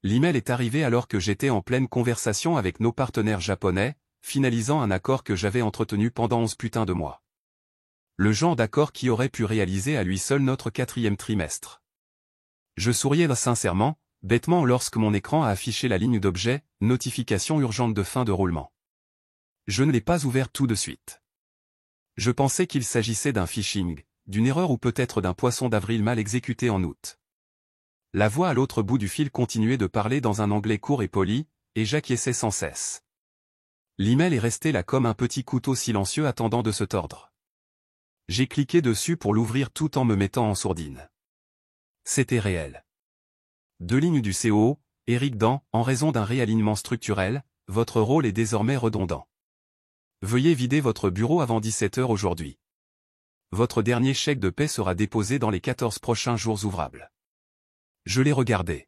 L'email est arrivé alors que j'étais en pleine conversation avec nos partenaires japonais, finalisant un accord que j'avais entretenu pendant 11 putains de mois. Le genre d'accord qui aurait pu réaliser à lui seul notre 4e trimestre. Je souriais sincèrement, bêtement lorsque mon écran a affiché la ligne d'objet, notification urgente de fin de roulement. Je ne l'ai pas ouvert tout de suite. Je pensais qu'il s'agissait d'un phishing, d'une erreur ou peut-être d'un poisson d'avril mal exécuté en août. La voix à l'autre bout du fil continuait de parler dans un anglais court et poli, et j'acquiesçais sans cesse. L'email est resté là comme un petit couteau silencieux attendant de se tordre. J'ai cliqué dessus pour l'ouvrir tout en me mettant en sourdine. C'était réel. 2 lignes du COO, Éric Dan, en raison d'un réalignement structurel, votre rôle est désormais redondant. Veuillez vider votre bureau avant 17 h aujourd'hui. Votre dernier chèque de paie sera déposé dans les 14 prochains jours ouvrables. Je l'ai regardé.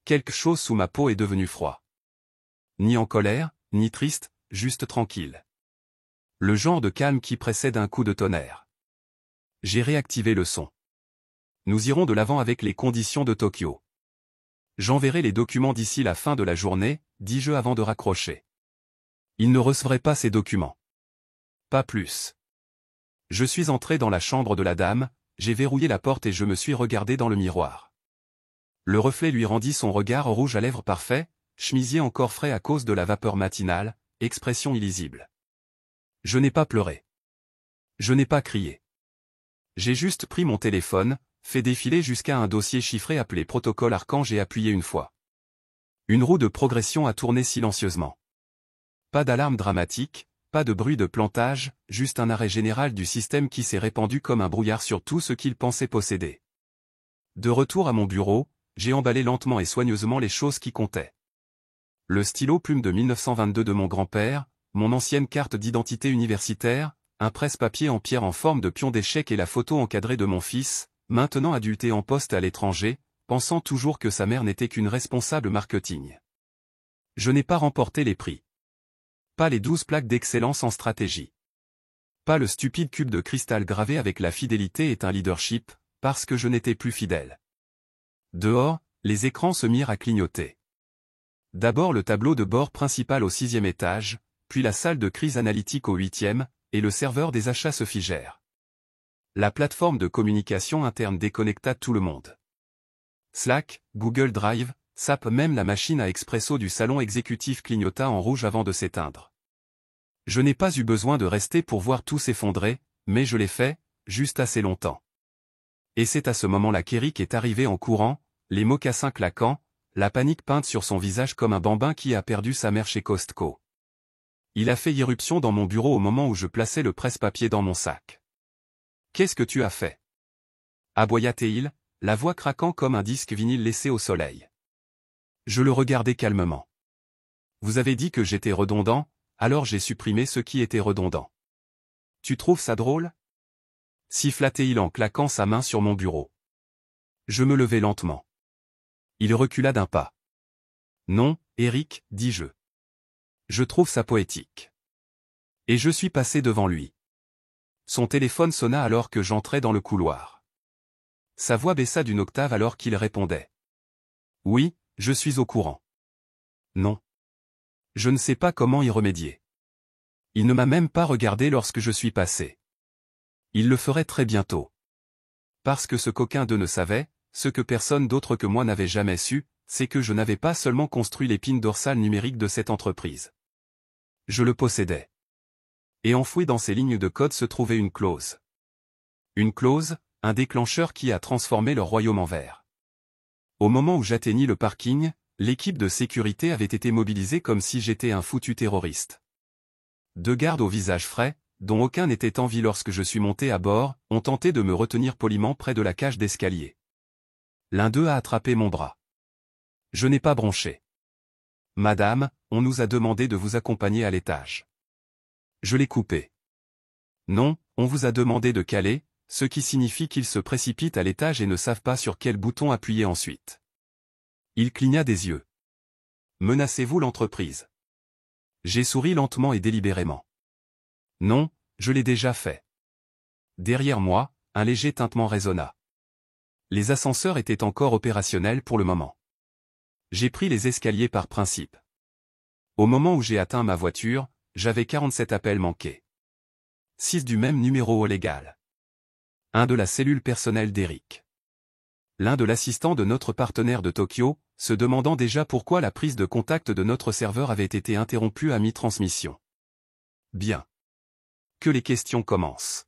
Quelque chose sous ma peau est devenu froid. Ni en colère, ni triste, juste tranquille. Le genre de calme qui précède un coup de tonnerre. J'ai réactivé le son. Nous irons de l'avant avec les conditions de Tokyo. J'enverrai les documents d'ici la fin de la journée, dis-je avant de raccrocher. Il ne recevrait pas ces documents. Pas plus. Je suis entré dans la chambre de la dame, j'ai verrouillé la porte et je me suis regardé dans le miroir. Le reflet lui rendit son regard rouge à lèvres parfait, chemisier encore frais à cause de la vapeur matinale, expression illisible. Je n'ai pas pleuré. Je n'ai pas crié. J'ai juste pris mon téléphone, fait défiler jusqu'à un dossier chiffré appelé protocole Archange et appuyé une fois. Une roue de progression a tourné silencieusement. Pas d'alarme dramatique, pas de bruit de plantage, juste un arrêt général du système qui s'est répandu comme un brouillard sur tout ce qu'il pensait posséder. De retour à mon bureau, j'ai emballé lentement et soigneusement les choses qui comptaient. Le stylo plume de 1922 de mon grand-père, mon ancienne carte d'identité universitaire, un presse-papier en pierre en forme de pion d'échec et la photo encadrée de mon fils, maintenant adulte et en poste à l'étranger, pensant toujours que sa mère n'était qu'une responsable marketing. Je n'ai pas remporté les prix. Pas les 12 plaques d'excellence en stratégie. Pas le stupide cube de cristal gravé avec la fidélité est un leadership, parce que je n'étais plus fidèle. Dehors, les écrans se mirent à clignoter. D'abord le tableau de bord principal au 6e étage, puis la salle de crise analytique au 8e, et le serveur des achats se figèrent. La plateforme de communication interne déconnecta tout le monde. Slack, Google Drive, SAP, même la machine à expresso du salon exécutif clignota en rouge avant de s'éteindre. Je n'ai pas eu besoin de rester pour voir tout s'effondrer, mais je l'ai fait, juste assez longtemps. Et c'est à ce moment-là qu'Eric est arrivé en courant, les mocassins claquant, la panique peinte sur son visage comme un bambin qui a perdu sa mère chez Costco. Il a fait irruption dans mon bureau au moment où je plaçais le presse-papier dans mon sac. « Qu'est-ce que tu as fait » aboya-t-il, la voix craquant comme un disque vinyle laissé au soleil. Je le regardais calmement. Vous avez dit que j'étais redondant, alors j'ai supprimé ce qui était redondant. Tu trouves ça drôle ? Siffla-t-il en claquant sa main sur mon bureau. Je me levai lentement. Il recula d'un pas. Non, Eric, dis-je. Je trouve ça poétique. Et je suis passé devant lui. Son téléphone sonna alors que j'entrais dans le couloir. Sa voix baissa d'une octave alors qu'il répondait. Oui, je suis au courant. Non. Je ne sais pas comment y remédier. Il ne m'a même pas regardé lorsque je suis passé. Il le ferait très bientôt. Parce que ce coquin de ne savait, ce que personne d'autre que moi n'avait jamais su, c'est que je n'avais pas seulement construit l'épine dorsale numérique de cette entreprise. Je le possédais. Et enfoui dans ces lignes de code se trouvait une clause. Une clause, un déclencheur qui a transformé leur royaume en verre. Au moment où j'atteignis le parking, l'équipe de sécurité avait été mobilisée comme si j'étais un foutu terroriste. 2 gardes au visage frais, dont aucun n'était en vie lorsque je suis monté à bord, ont tenté de me retenir poliment près de la cage d'escalier. L'un d'eux a attrapé mon bras. Je n'ai pas bronché. Madame, on nous a demandé de vous accompagner à l'étage. Je l'ai coupé. Non, on vous a demandé de caler, ce qui signifie qu'ils se précipitent à l'étage et ne savent pas sur quel bouton appuyer ensuite. Il cligna des yeux. Menacez-vous l'entreprise? J'ai souri lentement et délibérément. Non, je l'ai déjà fait. Derrière moi, un léger tintement résonna. Les ascenseurs étaient encore opérationnels pour le moment. J'ai pris les escaliers par principe. Au moment où j'ai atteint ma voiture, j'avais 47 appels manqués. 6 du même numéro au légal. Un de la cellule personnelle d'Eric. L'un de l'assistant de notre partenaire de Tokyo, se demandant déjà pourquoi la prise de contact de notre serveur avait été interrompue à mi-transmission. Bien. Que les questions commencent.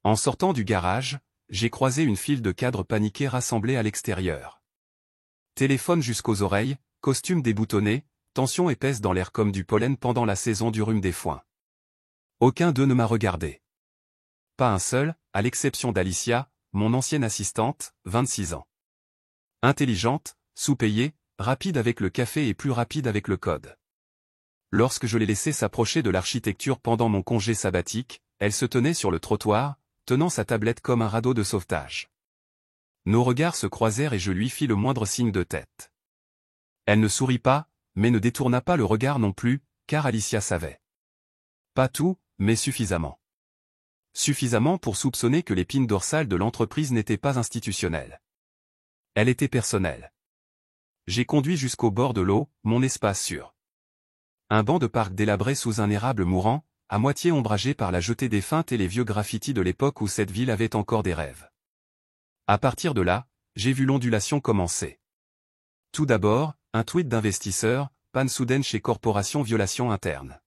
En sortant du garage, j'ai croisé une file de cadres paniqués rassemblés à l'extérieur. Téléphone jusqu'aux oreilles, costume déboutonné, tension épaisse dans l'air comme du pollen pendant la saison du rhume des foins. Aucun d'eux ne m'a regardé. Pas un seul, à l'exception d'Alicia, mon ancienne assistante, 26 ans. Intelligente, sous-payée, rapide avec le café et plus rapide avec le code. Lorsque je l'ai laissée s'approcher de l'architecture pendant mon congé sabbatique, elle se tenait sur le trottoir, tenant sa tablette comme un radeau de sauvetage. Nos regards se croisèrent et je lui fis le moindre signe de tête. Elle ne sourit pas, mais ne détourna pas le regard non plus, car Alicia savait. Pas tout, mais suffisamment. Suffisamment pour soupçonner que l'épine dorsale de l'entreprise n'était pas institutionnelle. Elle était personnelle. J'ai conduit jusqu'au bord de l'eau, mon espace sûr. Un banc de parc délabré sous un érable mourant, à moitié ombragé par la jetée défunte et les vieux graffitis de l'époque où cette ville avait encore des rêves. À partir de là, j'ai vu l'ondulation commencer. Tout d'abord, un tweet d'investisseur, panne soudaine chez Corporation Violation Interne.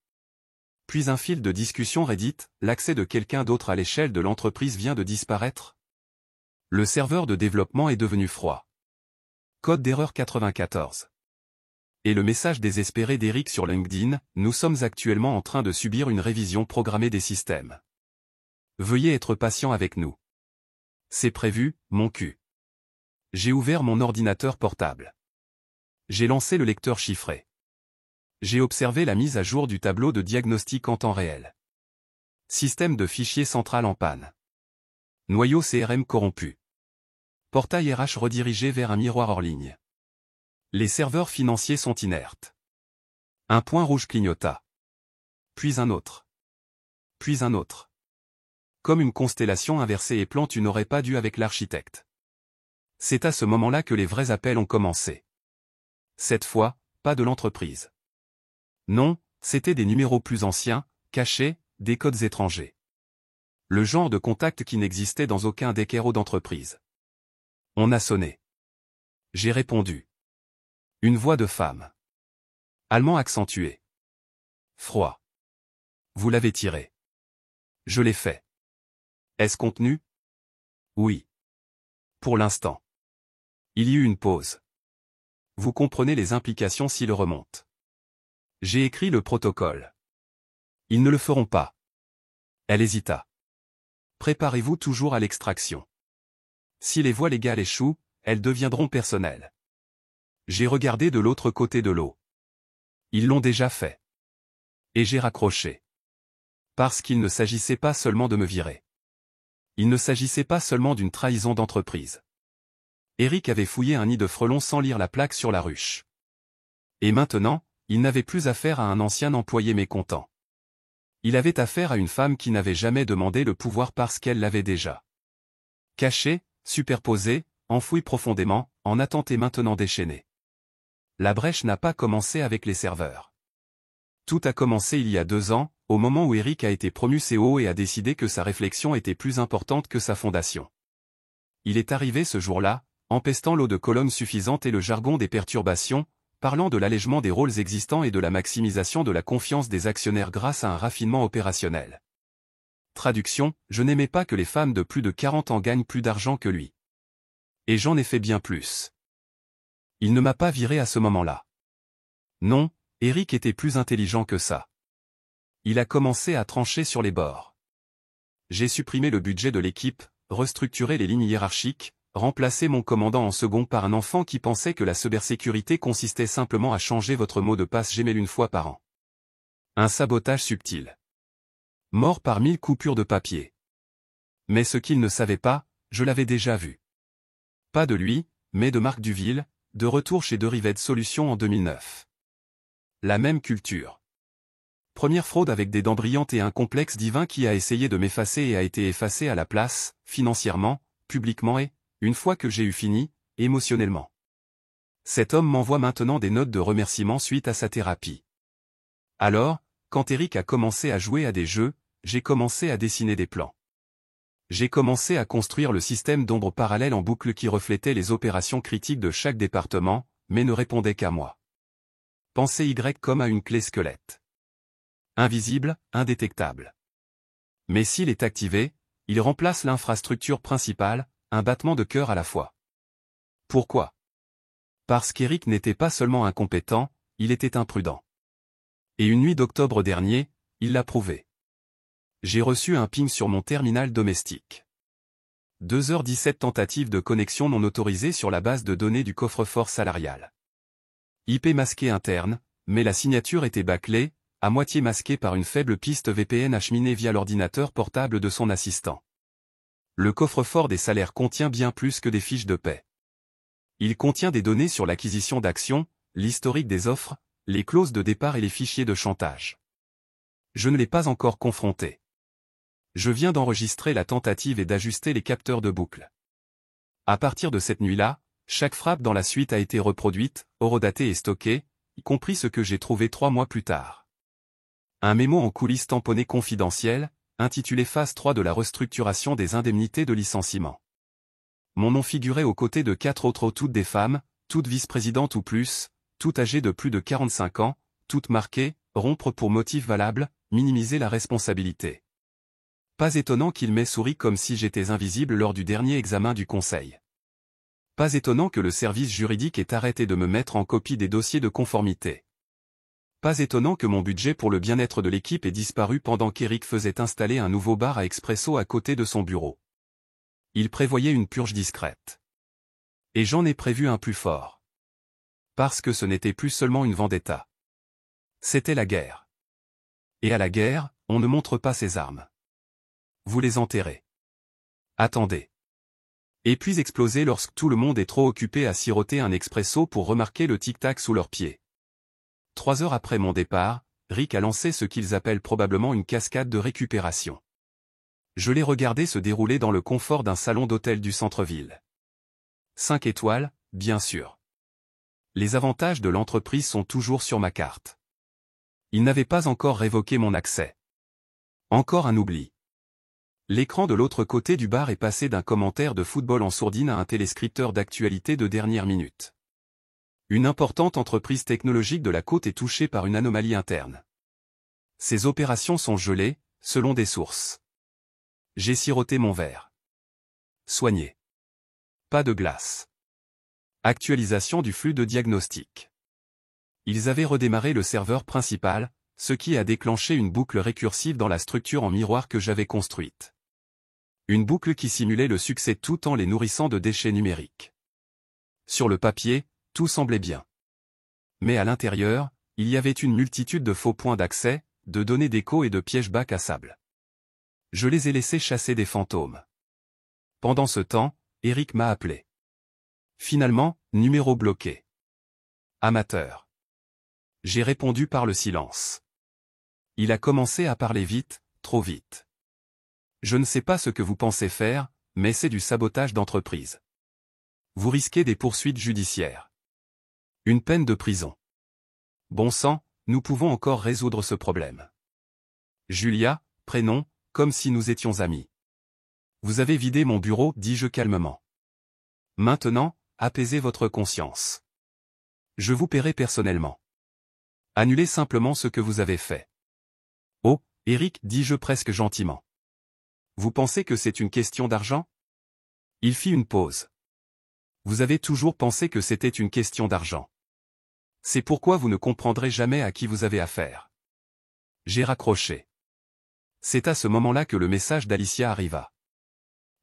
Puis un fil de discussion Reddit, l'accès de quelqu'un d'autre à l'échelle de l'entreprise vient de disparaître. Le serveur de développement est devenu froid. Code d'erreur 94. Et le message désespéré d'Eric sur LinkedIn, nous sommes actuellement en train de subir une révision programmée des systèmes. Veuillez être patient avec nous. C'est prévu, mon cul. J'ai ouvert mon ordinateur portable. J'ai lancé le lecteur chiffré. J'ai observé la mise à jour du tableau de diagnostic en temps réel. Système de fichiers central en panne. Noyau CRM corrompu. Portail RH redirigé vers un miroir hors ligne. Les serveurs financiers sont inertes. Un point rouge clignota. Puis un autre. Puis un autre. Comme une constellation inversée et plan tu n'aurais pas dû avec l'architecte. C'est à ce moment-là que les vrais appels ont commencé. Cette fois, pas de l'entreprise. Non, c'était des numéros plus anciens, cachés, des codes étrangers. Le genre de contact qui n'existait dans aucun des kéros d'entreprise. On a sonné. J'ai répondu. Une voix de femme. Allemand accentué. Froid. Vous l'avez tiré. Je l'ai fait. Est-ce contenu? Oui. Pour l'instant. Il y eut une pause. Vous comprenez les implications s'il remonte. J'ai écrit le protocole. Ils ne le feront pas. Elle hésita. Préparez-vous toujours à l'extraction. Si les voies légales échouent, elles deviendront personnelles. J'ai regardé de l'autre côté de l'eau. Ils l'ont déjà fait. Et j'ai raccroché. Parce qu'il ne s'agissait pas seulement de me virer. Il ne s'agissait pas seulement d'une trahison d'entreprise. Eric avait fouillé un nid de frelons sans lire la plaque sur la ruche. Et maintenant, il n'avait plus affaire à un ancien employé mécontent. Il avait affaire à une femme qui n'avait jamais demandé le pouvoir parce qu'elle l'avait déjà. Cachée, superposée, enfouie profondément, en attente et maintenant déchaînée. La brèche n'a pas commencé avec les serveurs. Tout a commencé il y a 2 ans, au moment où Eric a été promu CEO et a décidé que sa réflexion était plus importante que sa fondation. Il est arrivé ce jour-là, empestant l'eau de colonnes suffisantes et le jargon des perturbations, parlant de l'allègement des rôles existants et de la maximisation de la confiance des actionnaires grâce à un raffinement opérationnel. Traduction, je n'aimais pas que les femmes de plus de 40 ans gagnent plus d'argent que lui. Et j'en ai fait bien plus. Il ne m'a pas viré à ce moment-là. Non, Eric était plus intelligent que ça. Il a commencé à trancher sur les bords. J'ai supprimé le budget de l'équipe, restructuré les lignes hiérarchiques, remplacé mon commandant en second par un enfant qui pensait que la cybersécurité consistait simplement à changer votre mot de passe Gmail une fois par an. Un sabotage subtil. Mort par 1000 coupures de papier. Mais ce qu'il ne savait pas, je l'avais déjà vu. Pas de lui, mais de Marc Duville, de retour chez Derived Solutions en 2009. La même culture. Première fraude avec des dents brillantes et un complexe divin qui a essayé de m'effacer et a été effacé à la place, financièrement, publiquement et, une fois que j'ai eu fini, émotionnellement. Cet homme m'envoie maintenant des notes de remerciement suite à sa thérapie. Alors, quand Eric a commencé à jouer à des jeux, j'ai commencé à dessiner des plans. J'ai commencé à construire le système d'ombre parallèle en boucle qui reflétait les opérations critiques de chaque département, mais ne répondait qu'à moi. Pensez Y comme à une clé squelette. Invisible, indétectable. Mais s'il est activé, il remplace l'infrastructure principale, un battement de cœur à la fois. Pourquoi? Parce qu'Eric n'était pas seulement incompétent, il était imprudent. Et une nuit d'octobre dernier, il l'a prouvé. J'ai reçu un ping sur mon terminal domestique. 2h17 tentatives de connexion non autorisées sur la base de données du coffre-fort salarial. IP masqué interne, mais la signature était bâclée, à moitié masquée par une faible piste VPN acheminée via l'ordinateur portable de son assistant. Le coffre-fort des salaires contient bien plus que des fiches de paie. Il contient des données sur l'acquisition d'actions, l'historique des offres, les clauses de départ et les fichiers de chantage. Je ne l'ai pas encore confronté. Je viens d'enregistrer la tentative et d'ajuster les capteurs de boucle. À partir de cette nuit-là, chaque frappe dans la suite a été reproduite, horodatée et stockée, y compris ce que j'ai trouvé 3 mois plus tard. Un mémo en coulisses tamponné confidentiel, intitulé Phase 3 de la restructuration des indemnités de licenciement. Mon nom figurait aux côtés de 4 autres, toutes des femmes, toutes vice-présidentes ou plus, toutes âgées de plus de 45 ans, toutes marquées, rompre pour motif valable, minimiser la responsabilité. Pas étonnant qu'il m'ait souri comme si j'étais invisible lors du dernier examen du conseil. Pas étonnant que le service juridique ait arrêté de me mettre en copie des dossiers de conformité. Pas étonnant que mon budget pour le bien-être de l'équipe ait disparu pendant qu'Eric faisait installer un nouveau bar à expresso à côté de son bureau. Il prévoyait une purge discrète. Et j'en ai prévu un plus fort. Parce que ce n'était plus seulement une vendetta. C'était la guerre. Et à la guerre, on ne montre pas ses armes. Vous les enterrez. Attendez. Et puis exploser lorsque tout le monde est trop occupé à siroter un expresso pour remarquer le tic-tac sous leurs pieds. 3 heures après mon départ, Rick a lancé ce qu'ils appellent probablement une cascade de récupération. Je l'ai regardé se dérouler dans le confort d'un salon d'hôtel du centre-ville. 5 étoiles, bien sûr. Les avantages de l'entreprise sont toujours sur ma carte. Il n'avait pas encore révoqué mon accès. Encore un oubli. L'écran de l'autre côté du bar est passé d'un commentaire de football en sourdine à un téléscripteur d'actualité de dernière minute. Une importante entreprise technologique de la côte est touchée par une anomalie interne. Ces opérations sont gelées, selon des sources. J'ai siroté mon verre. Soigné. Pas de glace. Actualisation du flux de diagnostic. Ils avaient redémarré le serveur principal, ce qui a déclenché une boucle récursive dans la structure en miroir que j'avais construite. Une boucle qui simulait le succès tout en les nourrissant de déchets numériques. Sur le papier, tout semblait bien. Mais à l'intérieur, il y avait une multitude de faux points d'accès, de données d'écho et de pièges bacs à sable. Je les ai laissés chasser des fantômes. Pendant ce temps, Eric m'a appelé. Finalement, numéro bloqué. Amateur. J'ai répondu par le silence. Il a commencé à parler vite, trop vite. Je ne sais pas ce que vous pensez faire, mais c'est du sabotage d'entreprise. Vous risquez des poursuites judiciaires. Une peine de prison. Bon sang, nous pouvons encore résoudre ce problème. Julia, prénom, comme si nous étions amis. Vous avez vidé mon bureau, dis-je calmement. Maintenant, apaisez votre conscience. Je vous paierai personnellement. Annulez simplement ce que vous avez fait. Oh, Eric, dis-je presque gentiment. Vous pensez que c'est une question d'argent? Il fit une pause. Vous avez toujours pensé que c'était une question d'argent. C'est pourquoi vous ne comprendrez jamais à qui vous avez affaire. J'ai raccroché. C'est à ce moment-là que le message d'Alicia arriva.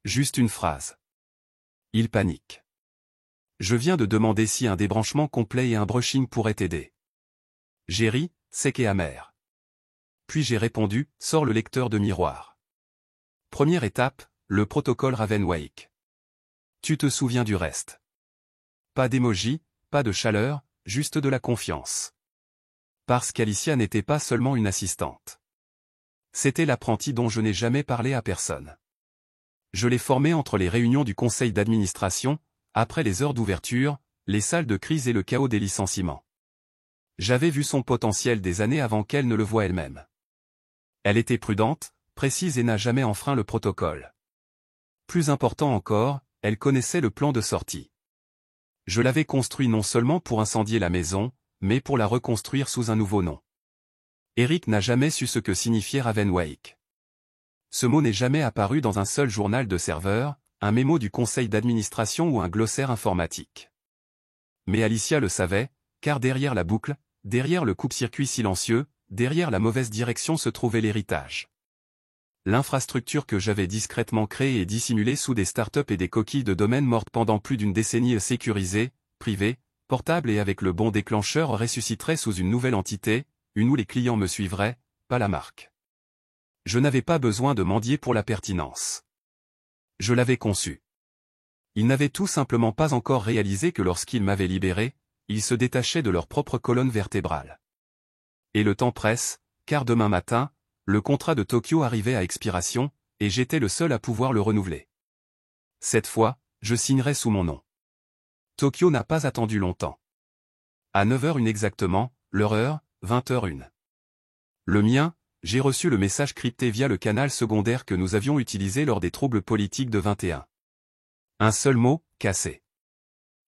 Juste une phrase. Il panique. Je viens de demander si un débranchement complet et un brushing pourraient aider. J'ai ri, sec et amer. Puis j'ai répondu, sors le lecteur de miroir. Première étape, le protocole Raven-Wake. Tu te souviens du reste. Pas d'émoji, pas de chaleur, juste de la confiance. Parce qu'Alicia n'était pas seulement une assistante. C'était l'apprenti dont je n'ai jamais parlé à personne. Je l'ai formée entre les réunions du conseil d'administration, après les heures d'ouverture, les salles de crise et le chaos des licenciements. J'avais vu son potentiel des années avant qu'elle ne le voie elle-même. Elle était prudente, précise et n'a jamais enfreint le protocole. Plus important encore, elle connaissait le plan de sortie. Je l'avais construit non seulement pour incendier la maison, mais pour la reconstruire sous un nouveau nom. Eric n'a jamais su ce que signifiait Ravenwake. Ce mot n'est jamais apparu dans un seul journal de serveur, un mémo du conseil d'administration ou un glossaire informatique. Mais Alicia le savait, car derrière la boucle, derrière le coupe-circuit silencieux, derrière la mauvaise direction se trouvait l'héritage. L'infrastructure que j'avais discrètement créée et dissimulée sous des startups et des coquilles de domaine mortes pendant plus d'une décennie sécurisée, privée, portable et avec le bon déclencheur ressusciterait sous une nouvelle entité, une où les clients me suivraient, pas la marque. Je n'avais pas besoin de mendier pour la pertinence. Je l'avais conçu. Ils n'avaient tout simplement pas encore réalisé que lorsqu'ils m'avaient libéré, ils se détachaient de leur propre colonne vertébrale. Et le temps presse, car demain matin, le contrat de Tokyo arrivait à expiration, et j'étais le seul à pouvoir le renouveler. Cette fois, je signerai sous mon nom. Tokyo n'a pas attendu longtemps. À 9h01 exactement, leur heure, 20h01. Le mien, j'ai reçu le message crypté via le canal secondaire que nous avions utilisé lors des troubles politiques de 21. Un seul mot, cassé.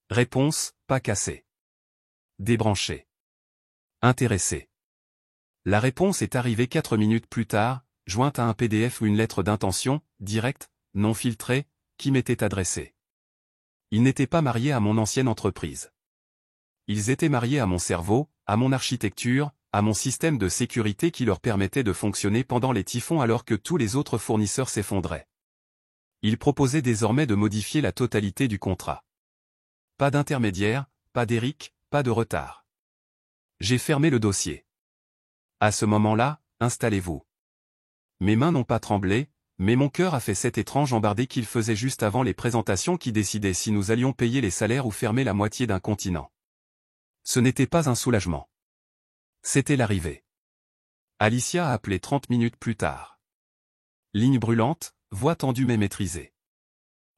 Réponse, pas cassé. Débranché. Intéressé. La réponse est arrivée 4 minutes plus tard, jointe à un PDF ou une lettre d'intention, directe, non filtrée, qui m'était adressée. Ils n'étaient pas mariés à mon ancienne entreprise. Ils étaient mariés à mon cerveau, à mon architecture, à mon système de sécurité qui leur permettait de fonctionner pendant les typhons alors que tous les autres fournisseurs s'effondraient. Ils proposaient désormais de modifier la totalité du contrat. Pas d'intermédiaire, pas d'Eric, pas de retard. J'ai fermé le dossier. À ce moment-là, installez-vous. Mes mains n'ont pas tremblé, mais mon cœur a fait cet étrange embardé qu'il faisait juste avant les présentations qui décidaient si nous allions payer les salaires ou fermer la moitié d'un continent. Ce n'était pas un soulagement. C'était l'arrivée. Alicia a appelé 30 minutes plus tard. Ligne brûlante, voix tendue mais maîtrisée.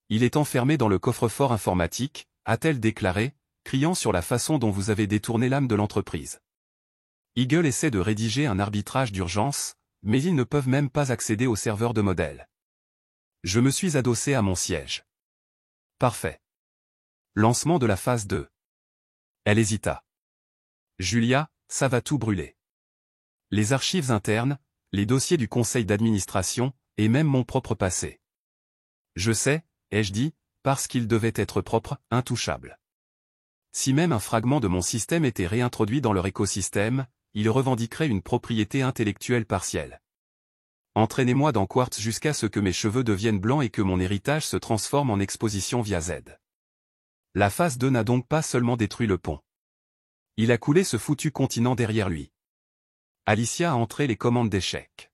Il est enfermé dans le coffre-fort informatique, a-t-elle déclaré, criant sur la façon dont vous avez détourné l'âme de l'entreprise. Eagle essaie de rédiger un arbitrage d'urgence, mais ils ne peuvent même pas accéder au serveur de modèle. Je me suis adossé à mon siège. Parfait. Lancement de la phase 2. Elle hésita. Julia, ça va tout brûler. Les archives internes, les dossiers du conseil d'administration, et même mon propre passé. Je sais, ai-je dit, parce qu'il devait être propre, intouchable. Si même un fragment de mon système était réintroduit dans leur écosystème, il revendiquerait une propriété intellectuelle partielle. Entraînez-moi dans Quartz jusqu'à ce que mes cheveux deviennent blancs et que mon héritage se transforme en exposition via Z. La phase 2 n'a donc pas seulement détruit le pont. Il a coulé ce foutu continent derrière lui. Alicia a entré les commandes d'échecs.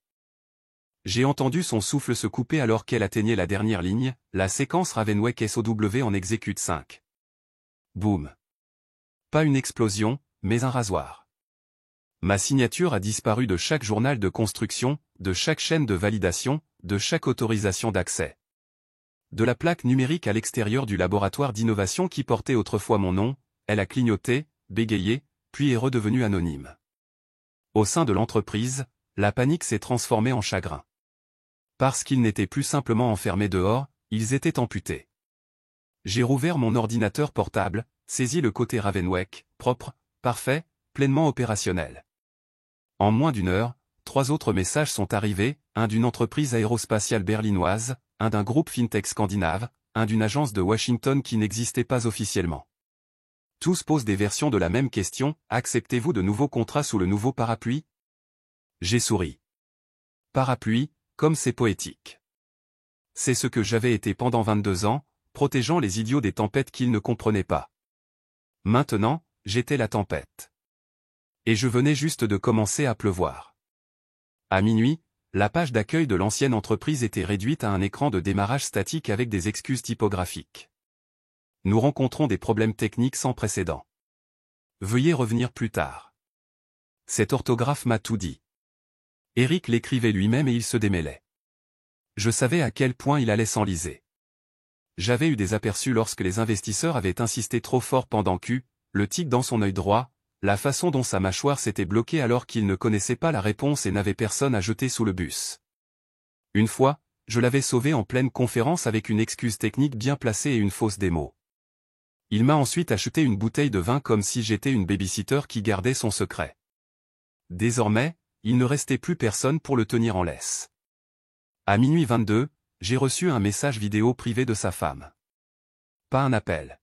J'ai entendu son souffle se couper alors qu'elle atteignait la dernière ligne, la séquence Ravenwake SOW en exécute 5. Boum. Pas une explosion, mais un rasoir. Ma signature a disparu de chaque journal de construction, de chaque chaîne de validation, de chaque autorisation d'accès. De la plaque numérique à l'extérieur du laboratoire d'innovation qui portait autrefois mon nom, elle a clignoté, bégayé, puis est redevenue anonyme. Au sein de l'entreprise, la panique s'est transformée en chagrin. Parce qu'ils n'étaient plus simplement enfermés dehors, ils étaient amputés. J'ai rouvert mon ordinateur portable, saisi le côté Ravenwake, propre, parfait, pleinement opérationnel. En moins d'une heure, 3 autres messages sont arrivés, un d'une entreprise aérospatiale berlinoise, un d'un groupe fintech scandinave, un d'une agence de Washington qui n'existait pas officiellement. Tous posent des versions de la même question, acceptez-vous de nouveaux contrats sous le nouveau parapluie? J'ai souri. Parapluie, comme c'est poétique. C'est ce que j'avais été pendant 22 ans, protégeant les idiots des tempêtes qu'ils ne comprenaient pas. Maintenant, j'étais la tempête. Et je venais juste de commencer à pleuvoir. À minuit, la page d'accueil de l'ancienne entreprise était réduite à un écran de démarrage statique avec des excuses typographiques. Nous rencontrons des problèmes techniques sans précédent. Veuillez revenir plus tard. Cet orthographe m'a tout dit. Eric l'écrivait lui-même et il se démêlait. Je savais à quel point il allait s'enliser. j'avais eu des aperçus lorsque les investisseurs avaient insisté trop fort pendant le tic dans son œil droit, la façon dont sa mâchoire s'était bloquée alors qu'il ne connaissait pas la réponse et n'avait personne à jeter sous le bus. Une fois, je l'avais sauvé en pleine conférence avec une excuse technique bien placée et une fausse démo. Il m'a ensuite acheté une bouteille de vin comme si j'étais une babysitter qui gardait son secret. Désormais, il ne restait plus personne pour le tenir en laisse. À minuit 22, j'ai reçu un message vidéo privé de sa femme. Pas un appel.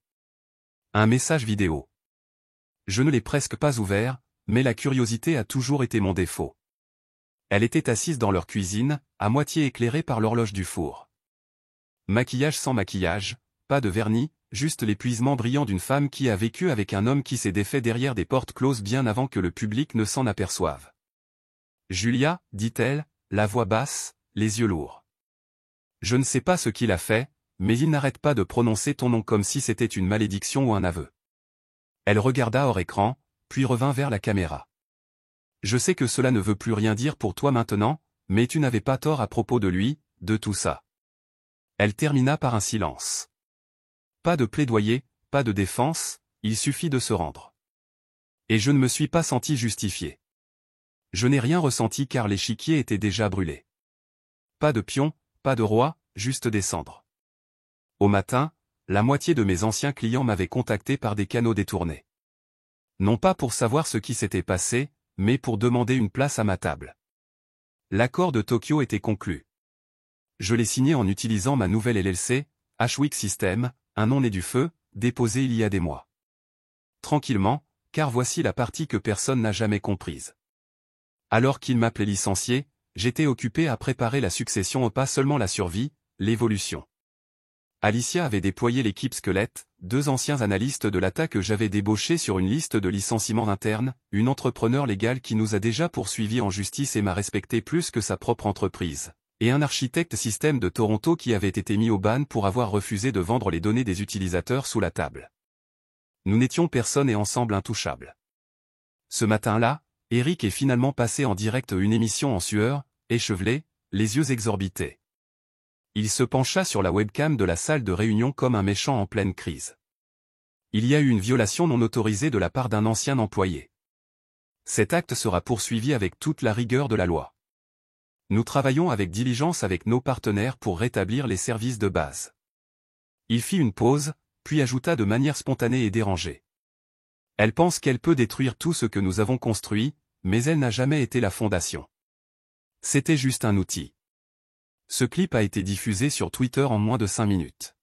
Un message vidéo. Je ne l'ai presque pas ouvert, mais la curiosité a toujours été mon défaut. Elle était assise dans leur cuisine, à moitié éclairée par l'horloge du four. Maquillage sans maquillage, pas de vernis, juste l'épuisement brillant d'une femme qui a vécu avec un homme qui s'est défait derrière des portes closes bien avant que le public ne s'en aperçoive. Julia, dit-elle, la voix basse, les yeux lourds. Je ne sais pas ce qu'il a fait, mais il n'arrête pas de prononcer ton nom comme si c'était une malédiction ou un aveu. Elle regarda hors écran, puis revint vers la caméra. Je sais que cela ne veut plus rien dire pour toi maintenant, mais tu n'avais pas tort à propos de lui, de tout ça. Elle termina par un silence. Pas de plaidoyer, pas de défense, il suffit de se rendre. Et je ne me suis pas senti justifié. Je n'ai rien ressenti car l'échiquier était déjà brûlé. Pas de pion, pas de roi, juste descendre. Au matin, la moitié de mes anciens clients m'avaient contacté par des canaux détournés. Non pas pour savoir ce qui s'était passé, mais pour demander une place à ma table. L'accord de Tokyo était conclu. Je l'ai signé en utilisant ma nouvelle LLC, Ashwick System, un nom né du feu, déposé il y a des mois. Tranquillement, car voici la partie que personne n'a jamais comprise. Alors qu'il m'appelait licencié, j'étais occupé à préparer la succession, pas seulement la survie, l'évolution. Alicia avait déployé l'équipe squelette, 2 anciens analystes de l'ATA que j'avais débauchés sur une liste de licenciements internes, une entrepreneur légale qui nous a déjà poursuivis en justice et m'a respecté plus que sa propre entreprise, et un architecte système de Toronto qui avait été mis au ban pour avoir refusé de vendre les données des utilisateurs sous la table. Nous n'étions personne et ensemble intouchables. Ce matin-là, Eric est finalement passé en direct une émission en sueur, échevelé, les yeux exorbités. Il se pencha sur la webcam de la salle de réunion comme un méchant en pleine crise. Il y a eu une violation non autorisée de la part d'un ancien employé. Cet acte sera poursuivi avec toute la rigueur de la loi. Nous travaillons avec diligence avec nos partenaires pour rétablir les services de base. Il fit une pause, puis ajouta de manière spontanée et dérangée. Elle pense qu'elle peut détruire tout ce que nous avons construit, mais elle n'a jamais été la fondation. C'était juste un outil. Ce clip a été diffusé sur Twitter en moins de 5 minutes.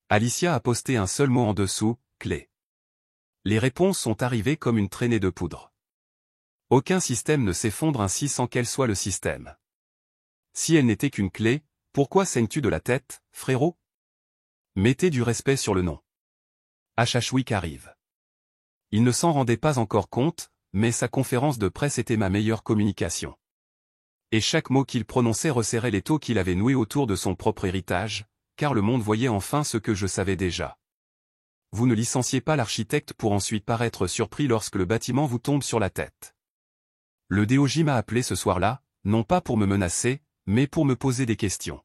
Alicia a posté un seul mot en dessous, clé. Les réponses sont arrivées comme une traînée de poudre. Aucun système ne s'effondre ainsi sans qu'elle soit le système. Si elle n'était qu'une clé, pourquoi saignes-tu de la tête, frérot? Mettez du respect sur le nom. Ashwick arrive. Il ne s'en rendait pas encore compte, mais sa conférence de presse était ma meilleure communication. Et chaque mot qu'il prononçait resserrait l'étau qu'il avait noué autour de son propre héritage, car le monde voyait enfin ce que je savais déjà. Vous ne licenciez pas l'architecte pour ensuite paraître surpris lorsque le bâtiment vous tombe sur la tête. Le DOJ m'a appelé ce soir-là, non pas pour me menacer, mais pour me poser des questions.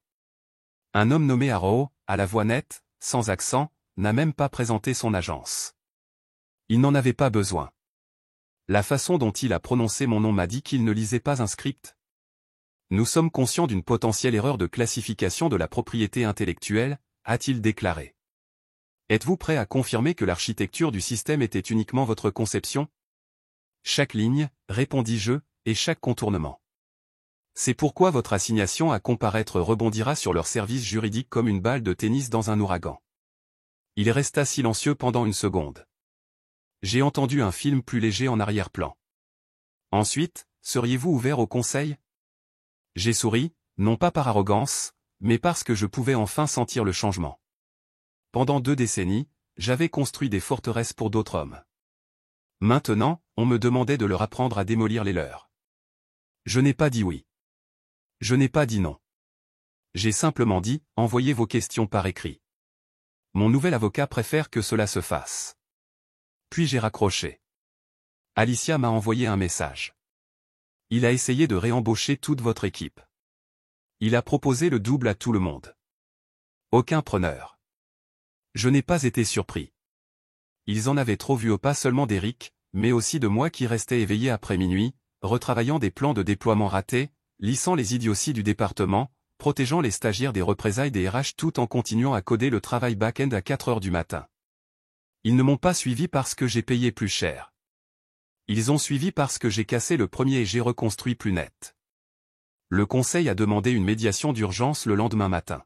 Un homme nommé Arrow, à la voix nette, sans accent, n'a même pas présenté son agence. Il n'en avait pas besoin. La façon dont il a prononcé mon nom m'a dit qu'il ne lisait pas un script. Nous sommes conscients d'une potentielle erreur de classification de la propriété intellectuelle, a-t-il déclaré. Êtes-vous prêt à confirmer que l'architecture du système était uniquement votre conception? Chaque ligne, répondis-je, et chaque contournement. C'est pourquoi votre assignation à comparaître rebondira sur leur service juridique comme une balle de tennis dans un ouragan. Il resta silencieux pendant une seconde. J'ai entendu un film plus léger en arrière-plan. Ensuite, seriez-vous ouvert au conseil? J'ai souri, non pas par arrogance, mais parce que je pouvais enfin sentir le changement. Pendant 2 décennies, j'avais construit des forteresses pour d'autres hommes. Maintenant, on me demandait de leur apprendre à démolir les leurs. Je n'ai pas dit oui. Je n'ai pas dit non. J'ai simplement dit, envoyez vos questions par écrit. Mon nouvel avocat préfère que cela se fasse. Puis j'ai raccroché. Alicia m'a envoyé un message. Il a essayé de réembaucher toute votre équipe. Il a proposé le double à tout le monde. Aucun preneur. Je n'ai pas été surpris. Ils en avaient trop vu au pas seulement d'Eric, mais aussi de moi qui restais éveillé après minuit, retravaillant des plans de déploiement ratés, lissant les idioties du département, protégeant les stagiaires des représailles des RH tout en continuant à coder le travail back-end à 4 heures du matin. Ils ne m'ont pas suivi parce que j'ai payé plus cher. Ils ont suivi parce que j'ai cassé le premier et j'ai reconstruit plus net. Le conseil a demandé une médiation d'urgence le lendemain matin.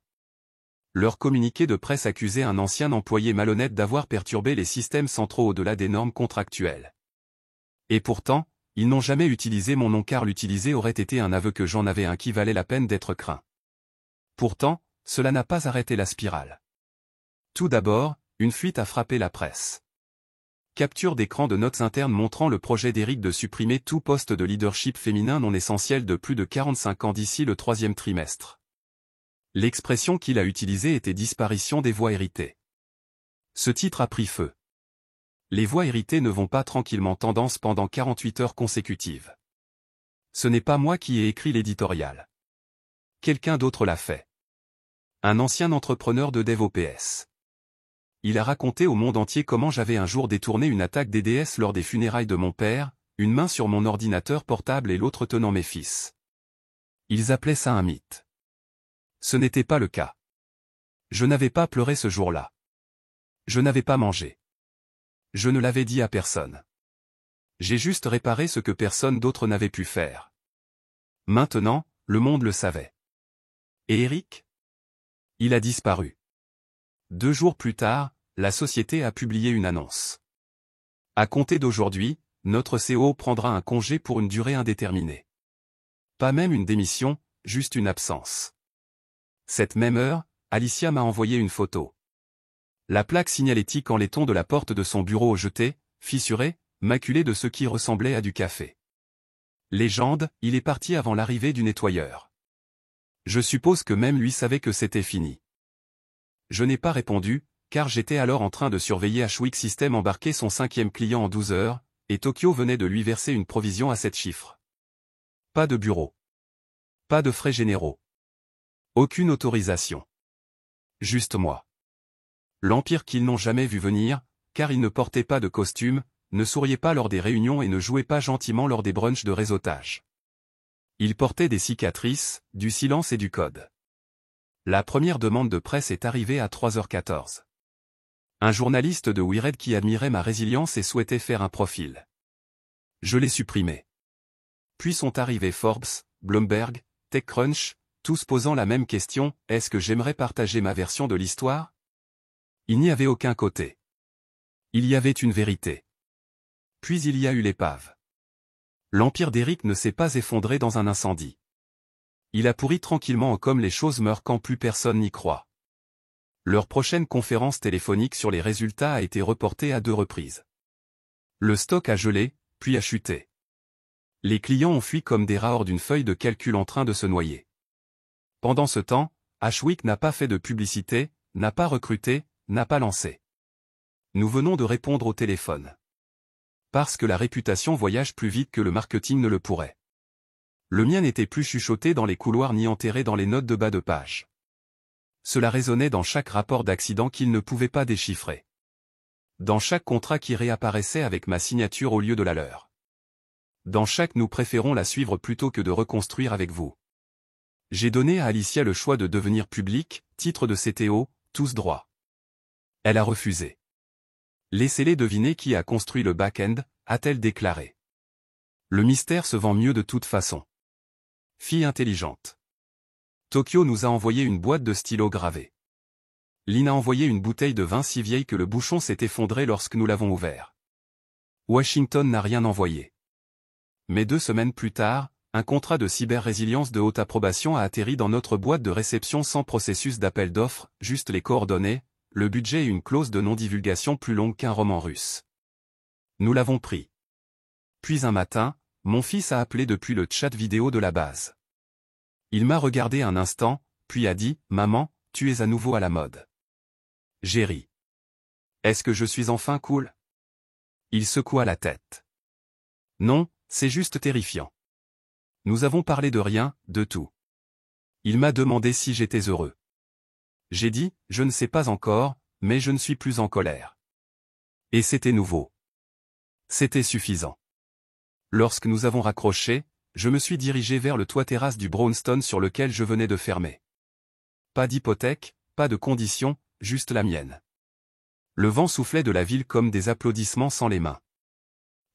Leur communiqué de presse accusait un ancien employé malhonnête d'avoir perturbé les systèmes centraux au-delà des normes contractuelles. Et pourtant, ils n'ont jamais utilisé mon nom car l'utiliser aurait été un aveu que j'en avais un qui valait la peine d'être craint. Pourtant, cela n'a pas arrêté la spirale. Tout d'abord, une fuite a frappé la presse. Capture d'écran de notes internes montrant le projet d'Eric de supprimer tout poste de leadership féminin non essentiel de plus de 45 ans d'ici le 3e trimestre. L'expression qu'il a utilisée était disparition des voix héritées. Ce titre a pris feu. Les voix héritées ne vont pas tranquillement tendance pendant 48 heures consécutives. Ce n'est pas moi qui ai écrit l'éditorial. Quelqu'un d'autre l'a fait. Un ancien entrepreneur de dev OPS. Il a raconté au monde entier comment j'avais un jour détourné une attaque DDoS lors des funérailles de mon père, une main sur mon ordinateur portable et l'autre tenant mes fils. Ils appelaient ça un mythe. Ce n'était pas le cas. Je n'avais pas pleuré ce jour-là. Je n'avais pas mangé. Je ne l'avais dit à personne. J'ai juste réparé ce que personne d'autre n'avait pu faire. Maintenant, le monde le savait. Et Eric ? Il a disparu. 2 jours plus tard, la société a publié une annonce. À compter d'aujourd'hui, notre CEO prendra un congé pour une durée indéterminée. Pas même une démission, juste une absence. Cette même heure, Alicia m'a envoyé une photo. La plaque signalétique en laiton de la porte de son bureau jetée, fissurée, maculée de ce qui ressemblait à du café. Légende, il est parti avant l'arrivée du nettoyeur. Je suppose que même lui savait que c'était fini. Je n'ai pas répondu, car j'étais alors en train de surveiller Ashwick System embarquer son 5e client en 12 heures, et Tokyo venait de lui verser une provision à 7 chiffres. Pas de bureau. Pas de frais généraux. Aucune autorisation. Juste moi. L'empire qu'ils n'ont jamais vu venir, car il ne portait pas de costume, ne souriait pas lors des réunions et ne jouait pas gentiment lors des brunchs de réseautage. Il portait des cicatrices, du silence et du code. La première demande de presse est arrivée à 3h14. Un journaliste de Wired qui admirait ma résilience et souhaitait faire un profil. Je l'ai supprimé. Puis sont arrivés Forbes, Bloomberg, TechCrunch, tous posant la même question, est-ce que j'aimerais partager ma version de l'histoire ? Il n'y avait aucun côté. Il y avait une vérité. Puis il y a eu l'épave. L'empire d'Eric ne s'est pas effondré dans un incendie. Il a pourri tranquillement comme les choses meurent quand plus personne n'y croit. Leur prochaine conférence téléphonique sur les résultats a été reportée à 2 reprises. Le stock a gelé, puis a chuté. Les clients ont fui comme des rats hors d'une feuille de calcul en train de se noyer. Pendant ce temps, Ashwick n'a pas fait de publicité, n'a pas recruté, n'a pas lancé. Nous venons de répondre au téléphone. Parce que la réputation voyage plus vite que le marketing ne le pourrait. Le mien n'était plus chuchoté dans les couloirs ni enterré dans les notes de bas de page. Cela résonnait dans chaque rapport d'accident qu'il ne pouvait pas déchiffrer. Dans chaque contrat qui réapparaissait avec ma signature au lieu de la leur. Dans chaque nous préférons la suivre plutôt que de reconstruire avec vous. J'ai donné à Alicia le choix de devenir public, titre de CTO, tous droits. Elle a refusé. Laissez-les deviner qui a construit le back-end, a-t-elle déclaré. Le mystère se vend mieux de toute façon. Fille intelligente. Tokyo nous a envoyé une boîte de stylos gravés. Lynn a envoyé une bouteille de vin si vieille que le bouchon s'est effondré lorsque nous l'avons ouvert. Washington n'a rien envoyé. Mais 2 semaines plus tard, un contrat de cyber-résilience de haute approbation a atterri dans notre boîte de réception sans processus d'appel d'offres, juste les coordonnées, le budget et une clause de non-divulgation plus longue qu'un roman russe. Nous l'avons pris. Puis un matin, mon fils a appelé depuis le chat vidéo de la base. Il m'a regardé un instant, puis a dit « Maman, tu es à nouveau à la mode. » J'ai ri. Est-ce que je suis enfin cool ? Il secoua la tête. Non, c'est juste terrifiant. Nous avons parlé de rien, de tout. Il m'a demandé si j'étais heureux. J'ai dit, je ne sais pas encore, Mais je ne suis plus en colère. Et c'était nouveau. C'était suffisant. Lorsque nous avons raccroché, je me suis dirigé vers le toit-terrasse du brownstone sur lequel je venais de fermer. Pas d'hypothèque, pas de condition, juste la mienne. Le vent soufflait de la ville comme des applaudissements sans les mains.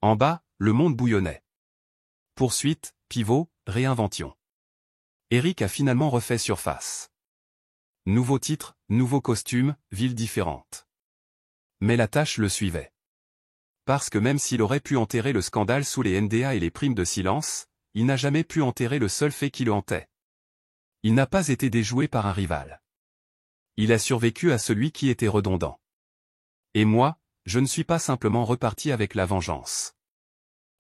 En bas, le monde bouillonnait. Poursuite, pivot, réinvention. Eric a finalement refait surface. Nouveau titre, nouveau costume, ville différente. Mais la tâche le suivait. Parce que même s'il aurait pu enterrer le scandale sous les NDA et les primes de silence, il n'a jamais pu enterrer le seul fait qui le hantait. Il n'a pas été déjoué par un rival. Il a survécu à celui qui était redondant. Et moi, je ne suis pas simplement reparti avec la vengeance.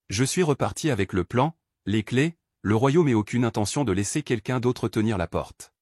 Je suis reparti avec le plan, les clés, le royaume et aucune intention de laisser quelqu'un d'autre tenir la porte.